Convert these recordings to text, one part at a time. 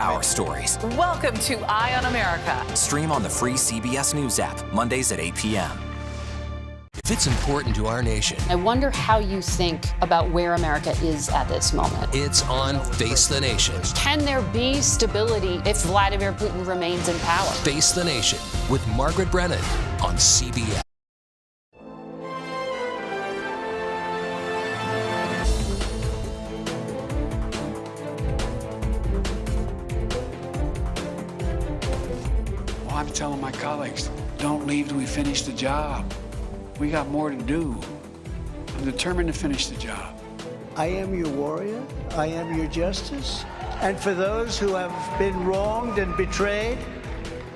our stories. Welcome to Eye on America. Stream on the free CBS News app, Mondays at 8 p.m. If it's important to our nation, I wonder how you think about where America is at this moment. it's on Face the Nation. Can there be stability if Vladimir Putin remains in power? Face the Nation with Margaret Brennan on CBS. Well, I'm telling my colleagues, don't leave till we finish the job. We got more to do. I'm determined to finish the job. I am your warrior. I am your justice. And for those who have been wronged and betrayed,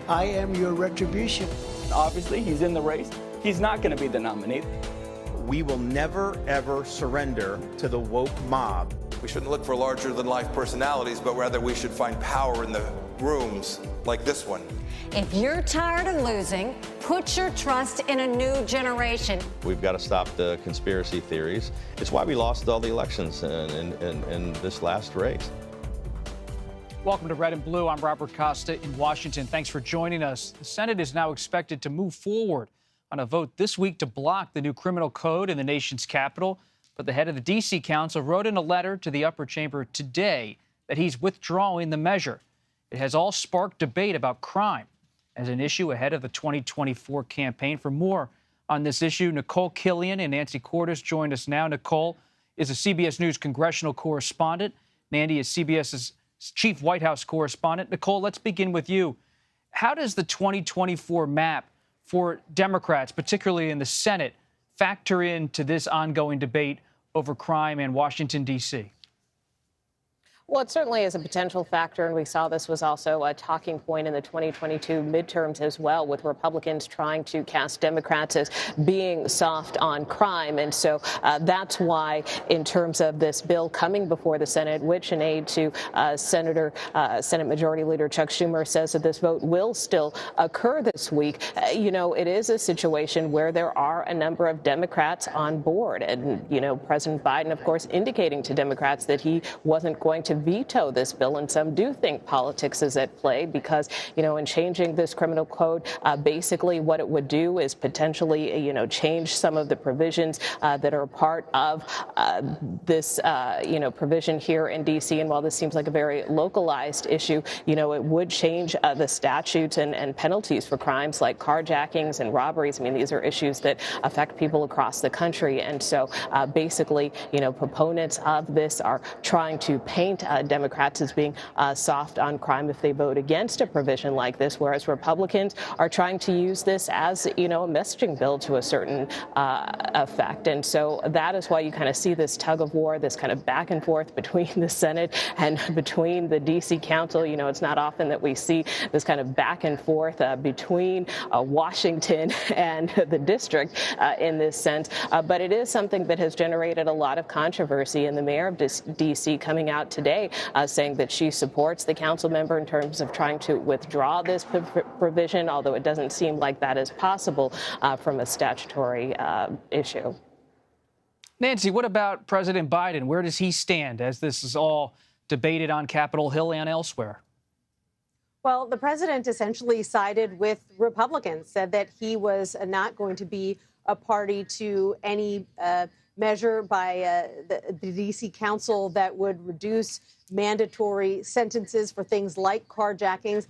I am your retribution. Obviously, he's in the race. He's not going to be the nominee. We will never, ever surrender to the woke mob. We shouldn't look for larger-than-life personalities, but rather we should find power in the rooms like this one. If you're tired of losing, put your trust in a new generation. We've got to stop the conspiracy theories. It's why we lost all the elections in this last race. Welcome to Red and Blue. I'm Robert Costa in Washington. Thanks for joining us. The Senate is now expected to move forward on a vote this week to block the new criminal code in the nation's capital. But the head of the D.C. Council wrote in a letter to the upper chamber today that he's withdrawing the measure. It has all sparked debate about crime as an issue ahead of the 2024 campaign. For more on this issue, Nicole Killian and Nancy Cordes join us now. Nicole is a CBS News congressional correspondent. Nancy is CBS's chief White House correspondent. Nicole, let's begin with you. How does the 2024 map for Democrats, particularly in the Senate, factor into this ongoing debate over crime in Washington, D.C.? Well, it certainly is a potential factor, and we saw this was also a talking point in the 2022 midterms as well, with Republicans trying to cast Democrats as being soft on crime. And so that's why, in terms of this bill coming before the Senate, which an aide to Senate Majority Leader Chuck Schumer says that this vote will still occur this week, it is a situation where there are a number of Democrats on board. And, President Biden, of course, indicating to Democrats that he wasn't going to veto this bill, and some do think politics is at play because, in changing this criminal code, basically what it would do is potentially, change some of the provisions that are part of this, provision here in D.C. And while this seems like a very localized issue, it would change the statutes and penalties for crimes like carjackings and robberies. I mean, these are issues that affect people across the country. And so basically, proponents of this are trying to paint Democrats as being soft on crime if they vote against a provision like this, whereas Republicans are trying to use this as, a messaging bill to a certain effect. And so that is why you kind of see this tug of war, this kind of back and forth between the Senate and between the D.C. Council. It's not often that we see this kind of back and forth between Washington and the district in this sense. But it is something that has generated a lot of controversy, and the mayor of D.C. coming out today saying that she supports the council member in terms of trying to withdraw this provision, although it doesn't seem like that is possible from a statutory issue. Nancy, what about President Biden? Where does he stand as this is all debated on Capitol Hill and elsewhere? Well, the president essentially sided with Republicans, said that he was not going to be a party to any measure by the D.C. Council that would reduce mandatory sentences for things like carjackings.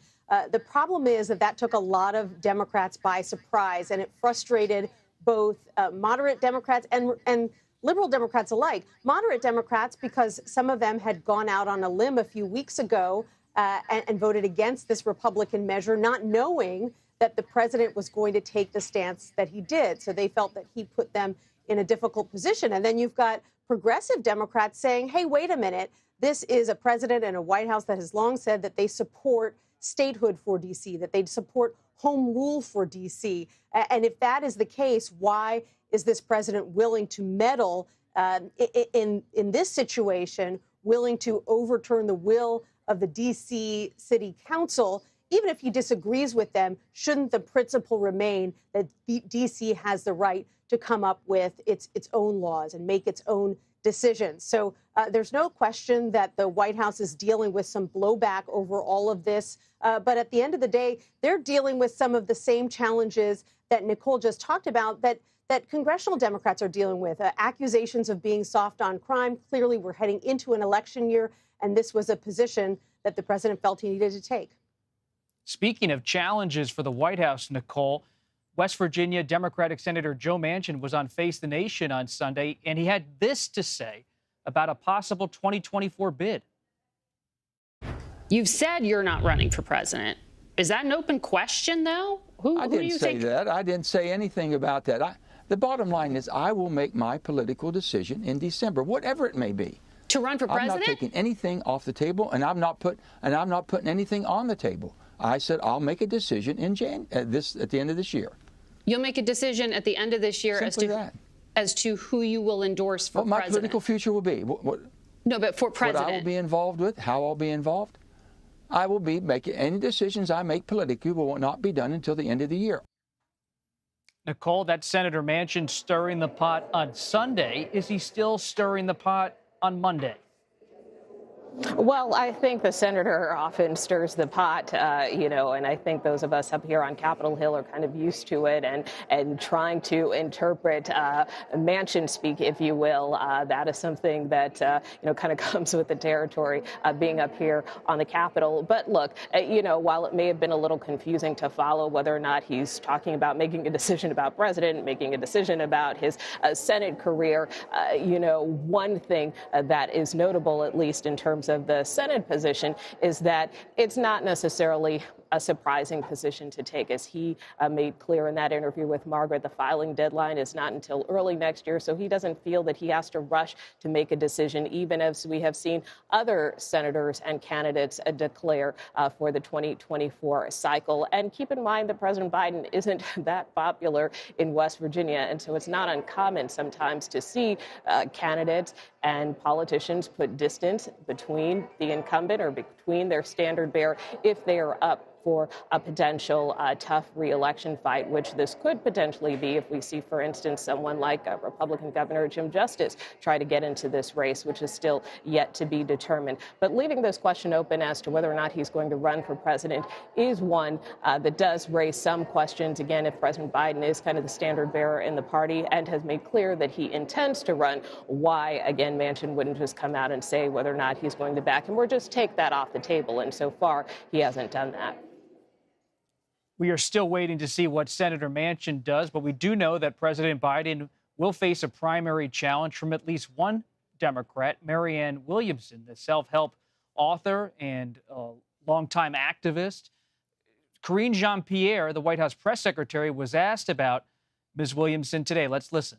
The problem is that took a lot of Democrats by surprise, and it frustrated both moderate Democrats and liberal Democrats alike. Moderate Democrats, because some of them had gone out on a limb a few weeks ago and voted against this Republican measure, not knowing that the president was going to take the stance that he did. So they felt that he put them in a difficult position. And then you've got progressive Democrats saying, hey, wait a minute, this is a president and a White House that has long said that they support statehood for D.C., that they support home rule for D.C. And if that is the case, why is this president willing to meddle in this situation, willing to overturn the will of the D.C. City Council? Even if he disagrees with them, shouldn't the principle remain that D.C. has the right to come up with its own laws and make its own decisions. So there's no question that the White House is dealing with some blowback over all of this. But at the end of the day, they're dealing with some of the same challenges that Nicole just talked about that congressional Democrats are dealing with. Accusations of being soft on crime. Clearly, we're heading into an election year, and this was a position that the president felt he needed to take. Speaking of challenges for the White House, Nicole, West Virginia Democratic Senator Joe Manchin was on Face the Nation on Sunday, and he had this to say about a possible 2024 bid. You've said you're not running for president. Is that an open question, though? I didn't say that. I didn't say anything about that. The bottom line is I will make my political decision in December, whatever it may be. To run for president? I'm not taking anything off the table, and I'm not putting anything on the table. I said I'll make a decision in at the end of this year. You'll make a decision at the end of this year as to who you will endorse for what my president. Political future will be. No, but for president. What I will be involved with, how I'll be involved. I will be making any decisions I make politically will not be done until the end of the year. Nicole, that's Senator Manchin stirring the pot on Sunday. Is he still stirring the pot on Monday? Well, I think the senator often stirs the pot, and I think those of us up here on Capitol Hill are kind of used to it and trying to interpret Manchin speak, if you will. That is something that, kind of comes with the territory being up here on the Capitol. But look, while it may have been a little confusing to follow whether or not he's talking about making a decision about president, making a decision about his Senate career, one thing that is notable, at least in terms of the Senate position, is that it's not necessarily a surprising position to take. As he made clear in that interview with Margaret, the filing deadline is not until early next year, so he doesn't feel that he has to rush to make a decision, even as we have seen other senators and candidates declare for the 2024 cycle. And keep in mind that President Biden isn't that popular in West Virginia, and so it's not uncommon sometimes to see candidates and politicians put distance between the incumbent or between their standard bearer if they are up for a potential tough re-election fight, which this could potentially be if we see, for instance, someone like Republican Governor Jim Justice try to get into this race, which is still yet to be determined. But leaving this question open as to whether or not he's going to run for president is one that does raise some questions. Again, if President Biden is kind of the standard bearer in the party and has made clear that he intends to run, why, again, Manchin wouldn't just come out and say whether or not he's going to back him or just take that off the table. And so far, he hasn't done that. We are still waiting to see what Senator Manchin does, but we do know that President Biden will face a primary challenge from at least one Democrat, Marianne Williamson, the self-help author and longtime activist. Karine Jean-Pierre, the White House press secretary, was asked about Ms. Williamson today. Let's listen.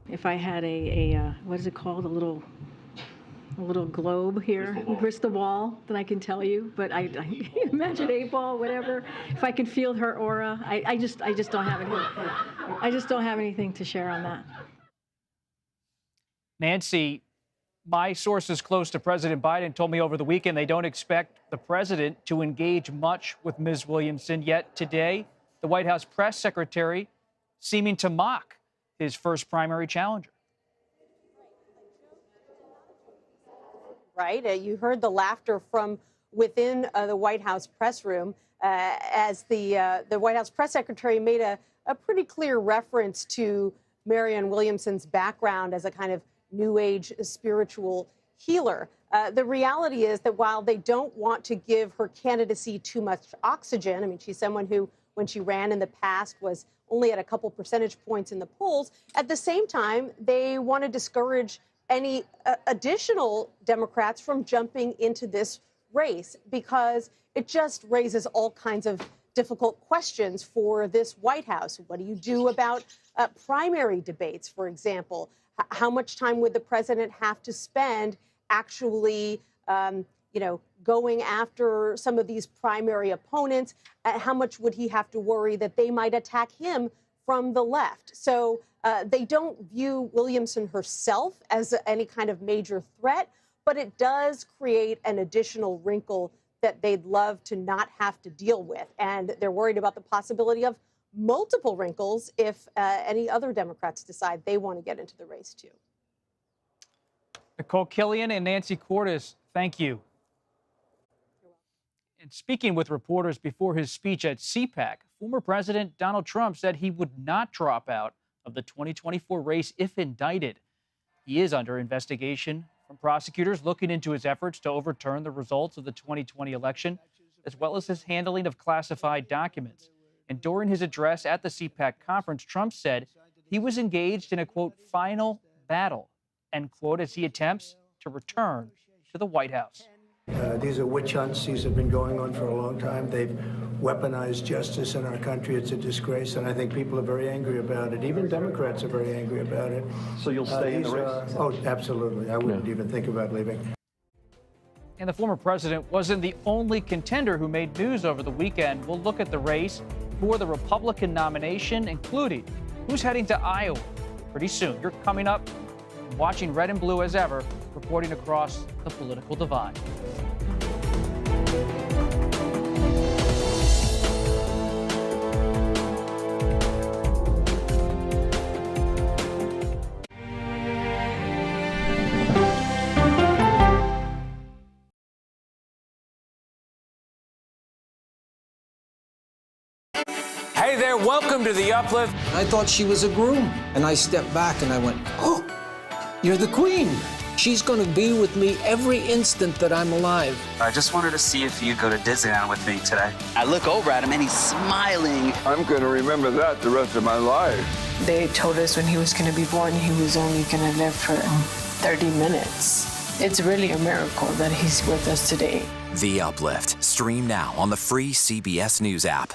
If I had what is it called, a little globe here, crystal ball, then I can tell you. But I imagine 8-ball, whatever. If I could feel her aura, I just don't have anything. I just don't have anything to share on that. Nancy, my sources close to President Biden told me over the weekend they don't expect the president to engage much with Ms. Williamson. Yet today, the White House press secretary seeming to mock his first primary challenger. Right. You heard the laughter from within the White House press room as the White House press secretary made a pretty clear reference to Marianne Williamson's background as a kind of New Age spiritual healer. The reality is that while they don't want to give her candidacy too much oxygen, I mean, she's someone who, when she ran in the past, was only at a couple percentage points in the polls. At the same time, they want to discourage any additional Democrats from jumping into this race because it just raises all kinds of difficult questions for this White House. What do you do about primary debates, for example? How much time would the president have to spend actually, going after some of these primary opponents? How much would he have to worry that they might attack him from the left? So they don't view Williamson herself as any kind of major threat, but it does create an additional wrinkle that they'd love to not have to deal with. And they're worried about the possibility of multiple wrinkles if any other Democrats decide they want to get into the race, too. Nicole Killian and Nancy Cordes, thank you. And speaking with reporters before his speech at CPAC, former President Donald Trump said he would not drop out of the 2024 race if indicted. He is under investigation from prosecutors looking into his efforts to overturn the results of the 2020 election, as well as his handling of classified documents. And during his address at the CPAC conference, Trump said he was engaged in a, quote, final battle, end quote, as he attempts to return to the White House. These are witch hunts. These have been going on for a long time. They've weaponized justice in our country. It's a disgrace, and I think people are very angry about it. Even Democrats are very angry about it. So you'll stay in the race? Oh, absolutely. I wouldn't even think about leaving. And the former president wasn't the only contender who made news over the weekend. We'll look at the race for the Republican nomination, including who's heading to Iowa pretty soon. You're coming up, watching Red and Blue as ever, reporting across the political divide. Hey there, welcome to The Uplift. I thought she was a groom, and I stepped back and I went, oh, you're the queen. She's going to be with me every instant that I'm alive. I just wanted to see if you'd go to Disneyland with me today. I look over at him and he's smiling. I'm going to remember that the rest of my life. They told us when he was going to be born, he was only going to live for 30 minutes. It's really a miracle that he's with us today. The Uplift. Stream now on the free CBS News app.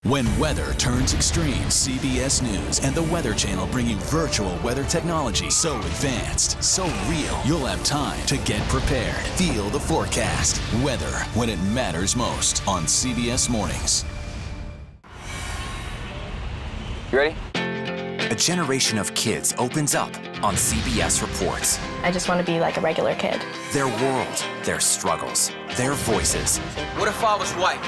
When weather turns extreme, CBS News and the Weather Channel bringing virtual weather technology so advanced, so real, you'll have time to get prepared. Feel the forecast. Weather when it matters most on CBS Mornings. You ready? A generation of kids opens up on CBS Reports. I just want to be like a regular kid. Their world, their struggles, their voices. What if I was white?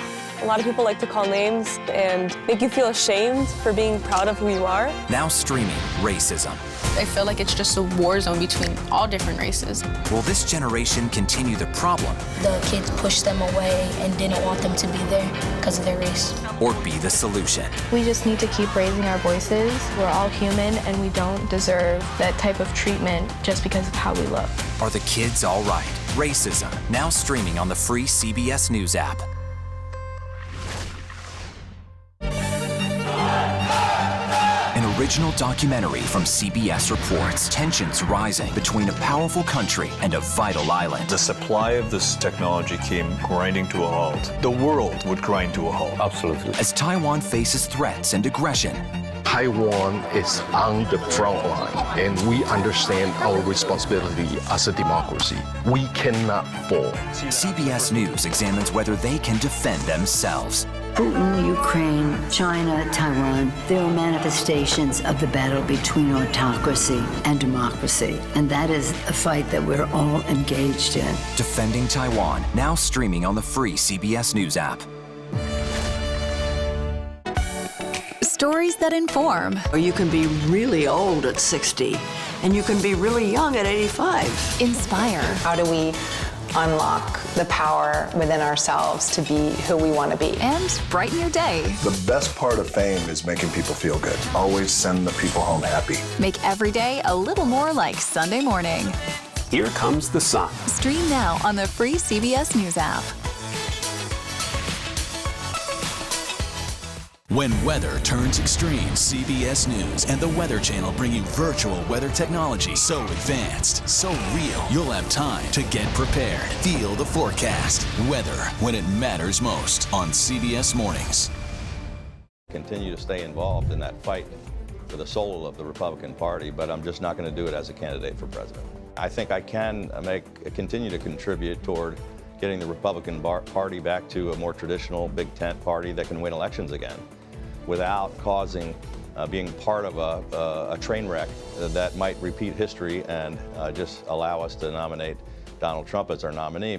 A lot of people like to call names and make you feel ashamed for being proud of who you are. Now streaming racism. I feel like it's just a war zone between all different races. Will this generation continue the problem? The kids pushed them away and didn't want them to be there because of their race. Or be the solution? We just need to keep raising our voices. We're all human and we don't deserve that type of treatment just because of how we look. Are the kids all right? Racism. Now streaming on the free CBS News app. An original documentary from CBS reports tensions rising between a powerful country and a vital island. The supply of this technology came grinding to a halt. The world would grind to a halt. Absolutely. As Taiwan faces threats and aggression. Taiwan is on the front line, and we understand our responsibility as a democracy. We cannot fall. CBS News examines whether they can defend themselves. Putin, Ukraine, China, Taiwan, there are manifestations of the battle between autocracy and democracy. And that is a fight that we're all engaged in. Defending Taiwan, now streaming on the free CBS News app. Stories that inform. You can be really old at 60, and you can be really young at 85. Inspire. How do we unlock the power within ourselves to be who we want to be? And brighten your day. The best part of fame is making people feel good. Always send the people home happy. Make every day a little more like Sunday morning. Here comes the sun. Stream now on the free CBS News app. When weather turns extreme, CBS News and the Weather Channel bringing virtual weather technology so advanced, so real, you'll have time to get prepared. Feel the forecast. Weather when it matters most on CBS Mornings. Continue to stay involved in that fight for the soul of the Republican Party, but I'm just not going to do it as a candidate for president. I think I can continue to contribute toward getting the Republican Party back to a more traditional big tent party that can win elections again without causing being part of a train wreck that might repeat history and just allow us to nominate Donald Trump as our nominee.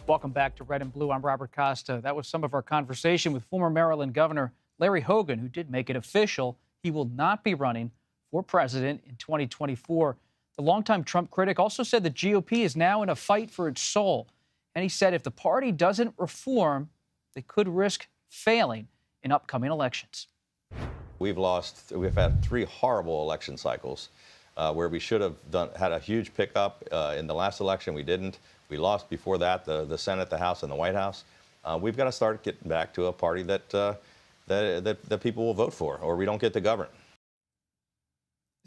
Welcome back to Red and Blue. I'm Robert Costa. That was some of our conversation with former Maryland Governor Larry Hogan, who did make it official he will not be running for president in 2024. The longtime Trump critic also said the GOP is now in a fight for its soul. And he said if the party doesn't reform, they could risk failing in upcoming elections. We've had 3 horrible election cycles where we should have had a huge pickup in the last election. We didn't. We lost before that, the Senate, the House, and the White House. We've got to start getting back to a party that people will vote for, or we don't get to govern.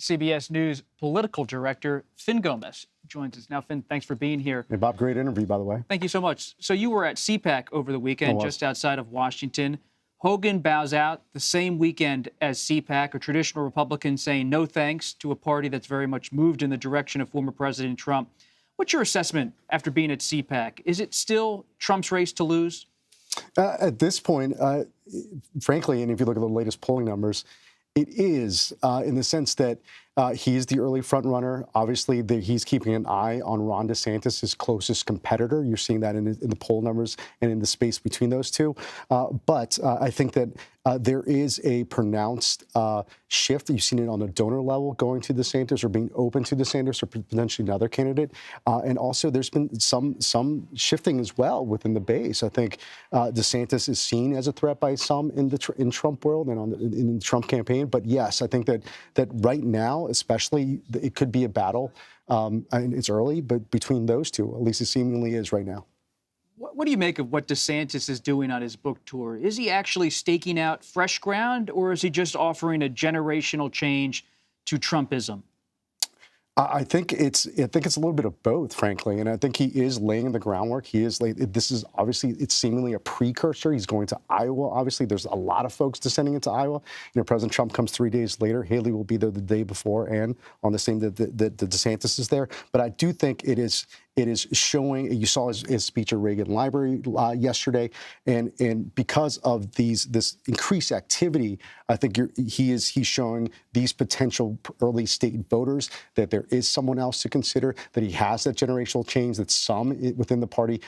CBS News political director Finn Gomez joins us now. Finn, thanks for being here. Hey, Bob, great interview, by the way. Thank you so much. So you were at CPAC over the weekend, just outside of Washington. Hogan bows out the same weekend as CPAC, a traditional Republican saying no thanks to a party that's very much moved in the direction of former President Trump. What's your assessment after being at CPAC? Is it still Trump's race to lose? At this point, frankly, and if you look at the latest polling numbers, it is in the sense that he's the early front runner. Obviously, he's keeping an eye on Ron DeSantis, his closest competitor. You're seeing that in the poll numbers and in the space between those two. But I think that there is a pronounced shift. You've seen it on the donor level going to DeSantis or being open to DeSantis or potentially another candidate. And also there's been some shifting as well within the base. I think DeSantis is seen as a threat by some in Trump world and in the Trump campaign. But yes, I think that right now, especially, it could be a battle. And it's early, but between those two, at least it seemingly is right now. What do you make of what DeSantis is doing on his book tour? Is he actually staking out fresh ground, or is he just offering a generational change to Trumpism? I think it's a little bit of both, frankly, and I think he is laying the groundwork. This is obviously, it's seemingly a precursor. He's going to Iowa. Obviously, there's a lot of folks descending into Iowa. President Trump comes 3 days later. Haley will be there the day before, and on the same day that DeSantis is there. But I do think it is showing. You saw his speech at Reagan Library yesterday, and because of this increased activity, I think he's showing these potential early state voters that there is someone else to consider, that he has that generational change that some within the party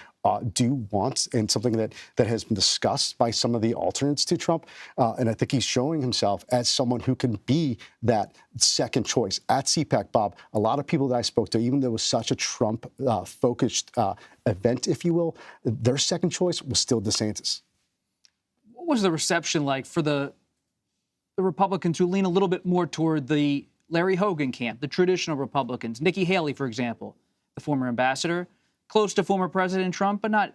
do want, and something that has been discussed by some of the alternates to Trump. And I think he's showing himself as someone who can be that second choice. At CPAC, Bob, a lot of people that I spoke to, even though it was such a Trump-focused event, if you will, their second choice was still DeSantis. What was the reception like for the Republicans who lean a little bit more toward the Larry Hogan camp, the traditional Republicans? Nikki Haley, for example, the former ambassador, close to former President Trump, but not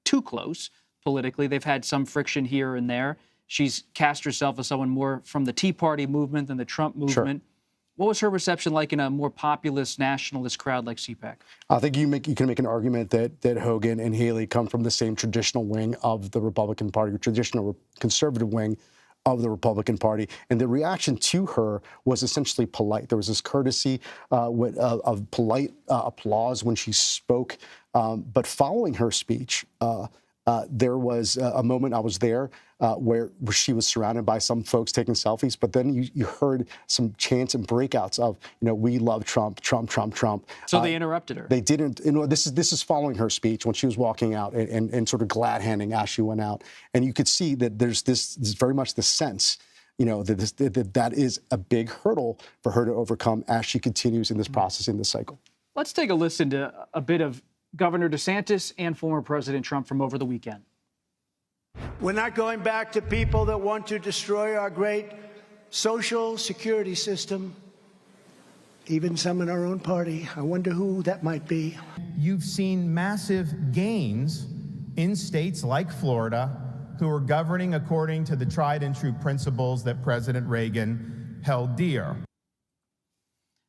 too close politically. They've had some friction here and there. She's cast herself as someone more from the Tea Party movement than the Trump movement. Sure. What was her reception like in a more populist, nationalist crowd like CPAC? I think you can make an argument that Hogan and Haley come from the same traditional wing of the Republican Party, or traditional conservative wing of the Republican Party. And the reaction to her was essentially polite. There was this courtesy of polite applause when she spoke. But following her speech, there was a moment, I was there, where she was surrounded by some folks taking selfies, but then you heard some chants and breakouts of, we love Trump, Trump, Trump, Trump. So they interrupted her. They didn't. This is following her speech when she was walking out and sort of glad-handing as she went out. And you could see that there's this very much the sense, that is a big hurdle for her to overcome as she continues in this process, in this cycle. Let's take a listen to a bit of Governor DeSantis and former President Trump from over the weekend. We're not going back to people that want to destroy our great social security system, even some in our own party. I wonder who that might be. You've seen massive gains in states like Florida, who are governing according to the tried and true principles that President Reagan held dear.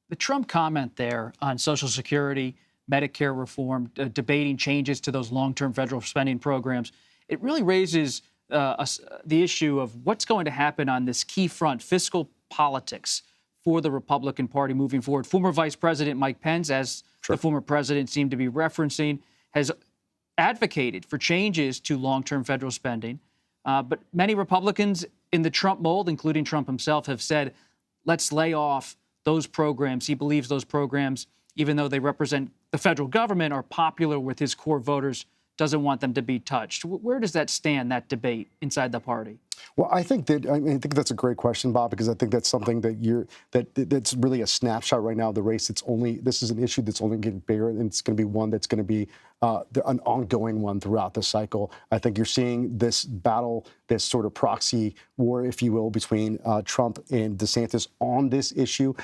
The Trump comment there on Social Security, Medicare reform, debating changes to those long-term federal spending programs, it really raises the issue of what's going to happen on this key front, fiscal politics, for the Republican Party moving forward. Former Vice President Mike Pence, as the former president seemed to be referencing, has advocated for changes to long-term federal spending. But many Republicans in the Trump mold, including Trump himself, have said, let's lay off those programs. He believes those programs, even though they represent the federal government, are popular with his core voters doesn't want them to be touched. Where does that stand, that debate inside the party? Well, I think that's a great question, Bob, because I think that's something that's really a snapshot right now of the race. This is an issue that's only getting bigger, and it's going to be one that's going to be an ongoing one throughout the cycle. I think you're seeing this battle, this sort of proxy war, if you will, between Trump and DeSantis on this issue.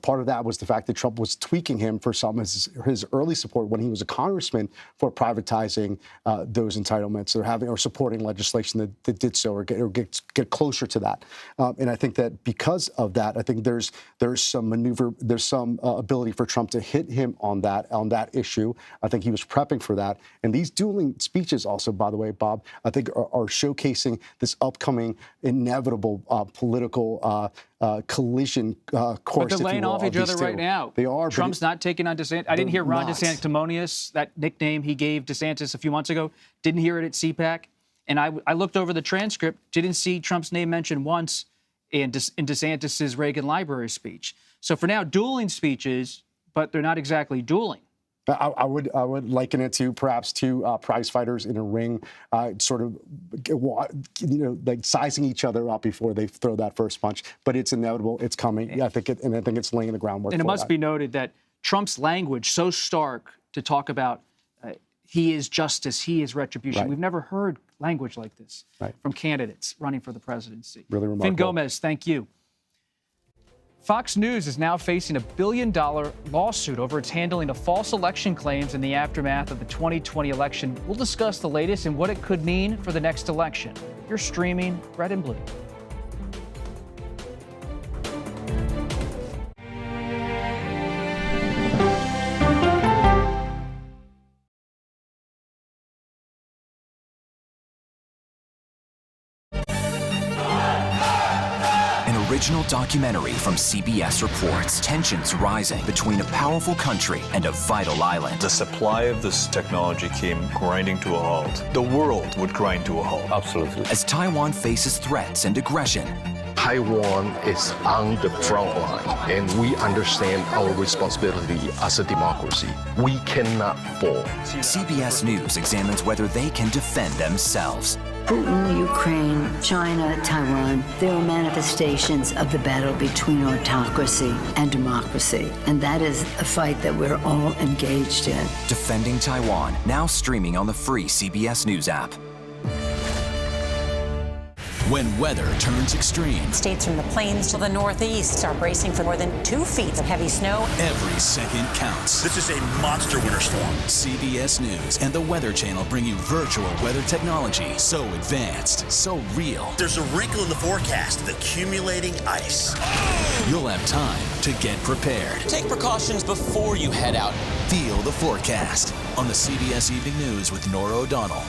Part of that was the fact that Trump was tweaking him for some of his early support when he was a congressman for privatizing those entitlements or supporting legislation that did so or get closer to that. And I think that because of that, I think there's some maneuver, there's some ability for Trump to hit him on that issue. I think he was prepping for that. And these dueling speeches also, by the way, Bob, I think are showcasing this upcoming inevitable political collision course. But they're laying off each other right now. They are. Trump's not taking on DeSantis. I didn't hear Ron DeSanctimonious, that nickname he gave DeSantis a few months ago. Didn't hear it at CPAC. And I looked over the transcript, didn't see Trump's name mentioned once in DeSantis' Reagan Library speech. So for now, dueling speeches, but they're not exactly dueling. I would liken it to perhaps two prize fighters in a ring, sort of, like sizing each other up before they throw that first punch. But it's inevitable. It's coming. Yeah, I think it's laying the groundwork. And it must that. be noted that Trump's language so stark to talk about he is justice, he is retribution. Right. We've never heard language like this right. from candidates running for the presidency. Really remarkable. Finn Gomez, thank you. Fox News is now facing a $1 billion lawsuit over its handling of false election claims in the aftermath of the 2020 election. We'll discuss the latest and what it could mean for the next election. You're streaming Red and Blue. Original documentary from CBS reports tensions rising between a powerful country and a vital island. The supply of this technology came grinding to a halt. The world would grind to a halt. Absolutely. As Taiwan faces threats and aggression, Taiwan is on the front line, and we understand our responsibility as a democracy. We cannot fall. CBS News examines whether they can defend themselves. Putin, Ukraine, China, Taiwan, they are manifestations of the battle between autocracy and democracy. And that is a fight that we're all engaged in. Defending Taiwan, now streaming on the free CBS News app. When weather turns extreme, states from the plains to the northeast are bracing for more than 2 feet of heavy snow. Every second counts. This is a monster winter storm. CBS News and the Weather Channel bring you virtual weather technology so advanced, so real. There's a wrinkle in the forecast, the accumulating ice. You'll have time to get prepared. Take precautions before you head out. Feel the forecast on the CBS Evening News with Nora O'Donnell.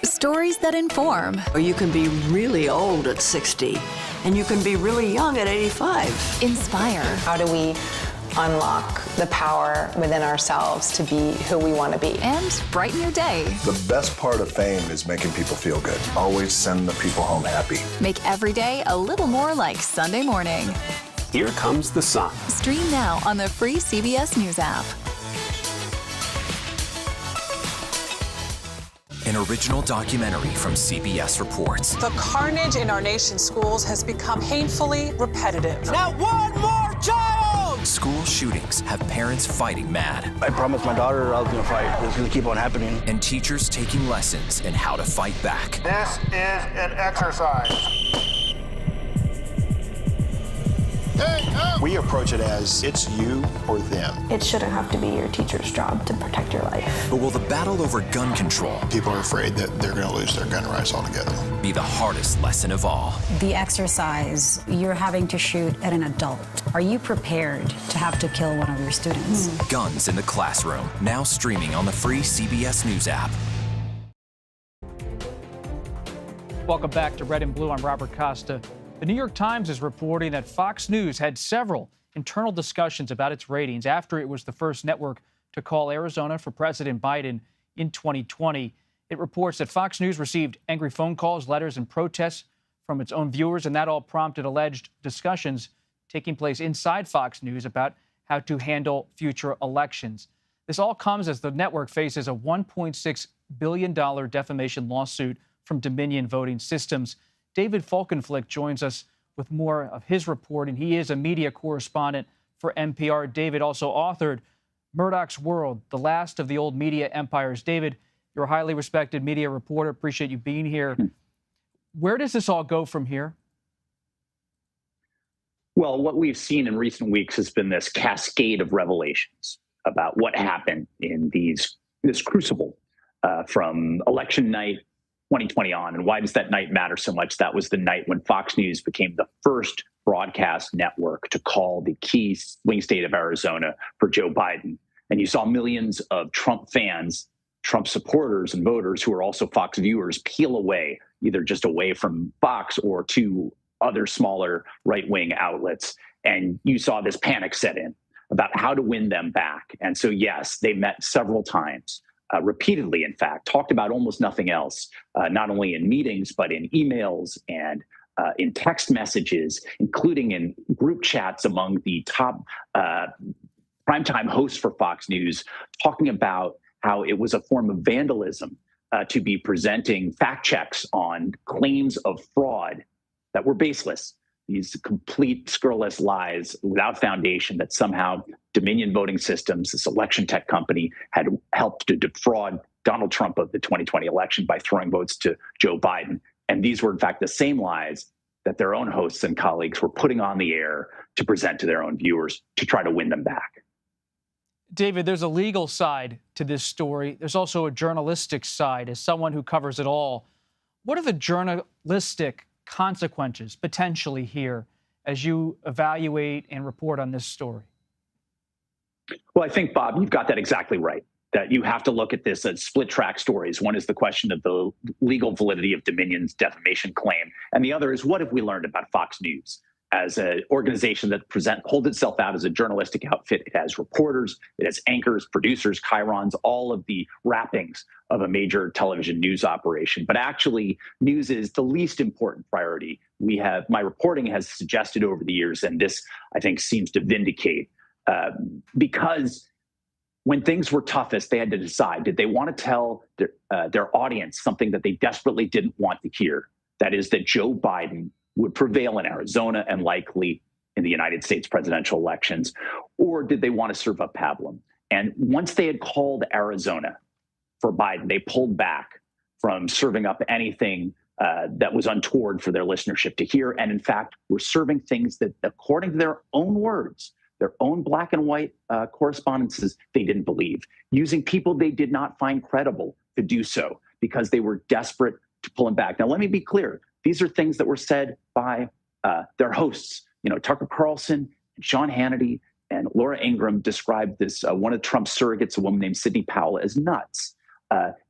Stories that inform. Or you can be really old at 60, and you can be really young at 85. Inspire. How do we unlock the power within ourselves to be who we want to be? And brighten your day. The best part of fame is making people feel good. Always send the people home happy. Make every day a little more like Sunday morning. Here comes the sun. Stream now on the free CBS News app. An original documentary from CBS reports. The carnage in our nation's schools has become painfully repetitive. Not one more child! School shootings have parents fighting mad. I promised my daughter I was going to fight. It's going to keep on happening. And teachers taking lessons in how to fight back. This is an exercise. We approach it as it's you or them. It shouldn't have to be your teacher's job to protect your life. But will the battle over gun control, People are afraid that they're going to lose their gun rights altogether, be the hardest lesson of all? The exercise, you're having to shoot at an adult. Are you prepared to have to kill one of your students? Guns in the Classroom, now streaming on the free CBS News app. Welcome back to Red and Blue. I'm Robert Costa. The New York Times is reporting that Fox News had several internal discussions about its ratings after it was the first network to call Arizona for President Biden in 2020. It reports that Fox News received angry phone calls, letters, and protests from its own viewers, and that all prompted alleged discussions taking place inside Fox News about how to handle future elections. This all comes as the network faces a $1.6 billion defamation lawsuit from Dominion Voting Systems. David Falkenflik joins us with more of his reporting. He is a media correspondent for NPR. David also authored Murdoch's World, The Last of the Old Media Empires. David, you're a highly respected media reporter. Appreciate you being here. Where does this all go from here? Well, what we've seen in recent weeks has been this cascade of revelations about what happened in this crucible from election night 2020 on. And why does that night matter so much? That was the night when Fox News became the first broadcast network to call the key swing state of Arizona for Joe Biden. And you saw millions of Trump fans, Trump supporters and voters who are also Fox viewers peel away, either just away from Fox or to other smaller right-wing outlets. And you saw this panic set in about how to win them back. And so, yes, they met several times, repeatedly, in fact, talked about almost nothing else, not only in meetings, but in emails and in text messages, including in group chats among the top primetime hosts for Fox News, talking about how it was a form of vandalism to be presenting fact checks on claims of fraud that were baseless. These complete scurrilous lies without foundation that somehow Dominion Voting Systems, this election tech company, had helped to defraud Donald Trump of the 2020 election by throwing votes to Joe Biden. And these were, in fact, the same lies that their own hosts and colleagues were putting on the air to present to their own viewers to try to win them back. David, there's a legal side to this story. There's also a journalistic side. As someone who covers it all, what are the journalistic consequences potentially here as you evaluate and report on this story? Well, I think, Bob, you've got that exactly right, that you have to look at this as split track stories. One is the question of the legal validity of Dominion's defamation claim. And the other is, what have we learned about Fox News as an organization that holds itself out as a journalistic outfit? It has reporters, it has anchors, producers, chyrons, all of the wrappings of a major television news operation. But actually, news is the least important priority. My reporting has suggested over the years, and this, I think, seems to vindicate, because when things were toughest, they had to decide, did they want to tell their audience something that they desperately didn't want to hear? That is, that Joe Biden would prevail in Arizona and likely in the United States presidential elections? Or did they want to serve up pablum? And once they had called Arizona for Biden, they pulled back from serving up anything that was untoward for their listenership to hear. And in fact, were serving things that, according to their own words, their own black and white correspondences, they didn't believe, using people they did not find credible to do so because they were desperate to pull them back. Now, let me be clear. These are things that were said by their hosts. Tucker Carlson, and Sean Hannity, and Laura Ingraham described this, one of Trump's surrogates, a woman named Sidney Powell, as nuts.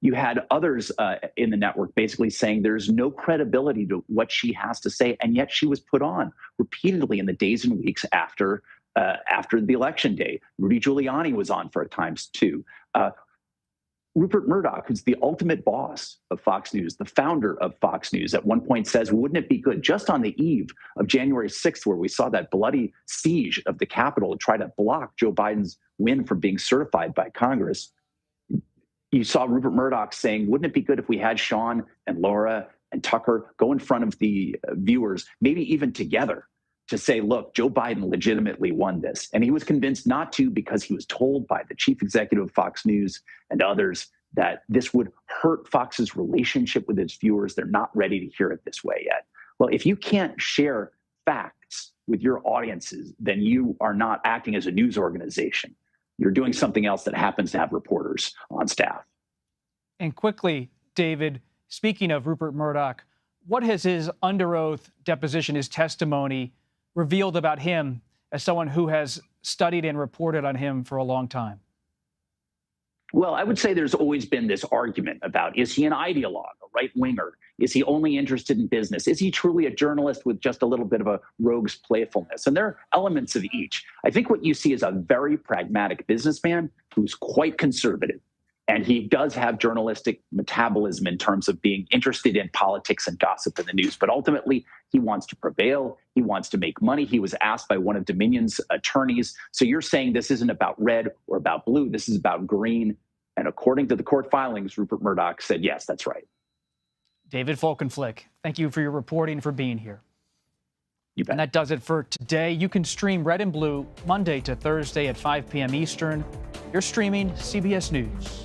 You had others in the network basically saying there's no credibility to what she has to say, and yet she was put on repeatedly in the days and weeks after the election day. Rudy Giuliani was on for times too. Rupert Murdoch, who's the ultimate boss of Fox News, the founder of Fox News, at one point says, wouldn't it be good, just on the eve of January 6th, where we saw that bloody siege of the Capitol to try to block Joe Biden's win from being certified by Congress, you saw Rupert Murdoch saying, wouldn't it be good if we had Sean and Laura and Tucker go in front of the viewers, maybe even together, to say, look, Joe Biden legitimately won this. And he was convinced not to because he was told by the chief executive of Fox News and others that this would hurt Fox's relationship with its viewers. They're not ready to hear it this way yet. Well, if you can't share facts with your audiences, then you are not acting as a news organization. You're doing something else that happens to have reporters on staff. And quickly, David, speaking of Rupert Murdoch, what has his under oath deposition, his testimony, revealed about him as someone who has studied and reported on him for a long time? Well, I would say there's always been this argument about, is he an ideologue, a right-winger? Is he only interested in business? Is he truly a journalist with just a little bit of a rogue's playfulness? And there are elements of each. I think what you see is a very pragmatic businessman who's quite conservative. And he does have journalistic metabolism in terms of being interested in politics and gossip in the news. But ultimately, he wants to prevail. He wants to make money. He was asked by one of Dominion's attorneys. So you're saying this isn't about red or about blue. This is about green. And according to the court filings, Rupert Murdoch said, yes, that's right. David Folkenflik, thank you for your reporting, for being here. You bet. And that does it for today. You can stream Red and Blue Monday to Thursday at 5 p.m. Eastern. You're streaming CBS News.